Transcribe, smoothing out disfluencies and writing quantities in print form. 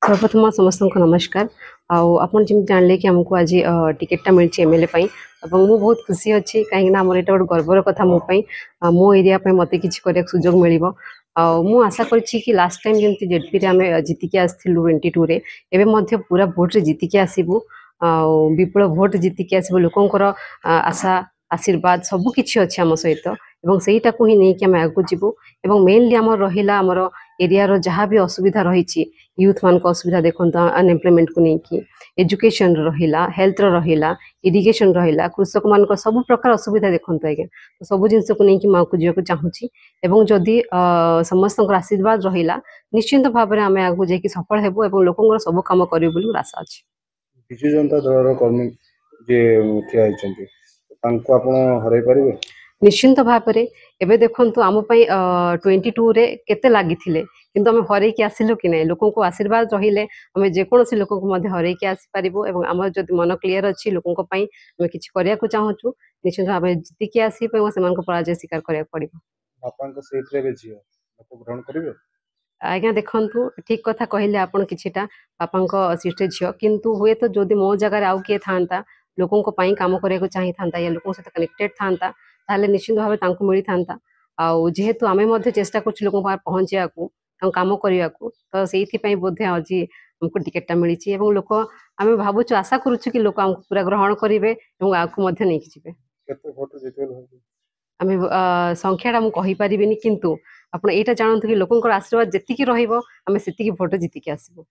सर्वप्रथम समस्त को नमस्कार। आपन जमी जानले कि आमको आज टिकेटा मिली एमएलए मु बहुत खुशी अच्छी कहीं आमर यहाँ गोटे गर्वर कथा मोपाई मो एरिया मत कि सुजोग मिल मु आशा कि लास्ट टाइम जमी जेडपी रे आम जीतिकी आसलु 22 रे एबे पूरा भोट रे जीतिकी आसबू विपुल भोट जीतिकी आसबू लोकंकर आशा आशीर्वाद सबकि अच्छे आम सहित से नहीं कि आम आगे जीवु मेनली आम रहा आमर एरिया रो जहाँ भी असुविधा रही यूथ मान को असुविधा देखो अनएम्प्लॉयमेंट को लेकिन एजुकेशन रहा हेल्थ रहा इरिगेशन रहा कृषक मान सब प्रकार असुविधा देखो आज्ञा तो सब जिन को लेकिन आगे जावाक चाहूँगी जदि समस्त आशीर्वाद रहा निश्चिंत भाव में आम आगे जाकि सफल हेबू लोक सब कम कर आशा अच्छी। विजु जनता दल कर्मी जे ठिया हरई पारे निश्चिंत भाव में एवं देखु आम 22 रे केते लगी किंतु आम हरई आसिलु कि नहीं लोक आशीर्वाद रहिले आम जेकोसी लोक हरई आसीपार आम जब मन क्लीयर अच्छी लोक किसी करने को चाहूँ निश्चिंत भाव जीतिकी आसी पराजय स्वीकार कराया पड़ो। आज्ञा देखु ठीक कथा कहले आपन किछिटा बापा सीटे झील किंतु हुए तो जदि मो जगह आउ किए था लोकों काम करने चाहिए था या लोक सहित कनेक्टेड था निश्चित भाव मिली था जेहेतु आम चेष्टा कर लोक पहुँचा काम करने को तो से बोधे आज हमको टिकेटा मिली लोक आम भावुँ आशा करुचु कि लोक आमको पूरा ग्रहण करेंगे आगे नहीं जी आम संख्याटा मुझे कहीपरि किंतु आप यहाँ जानतु कि लोक आशीर्वाद जी रही भोट जीतिकी आसबू।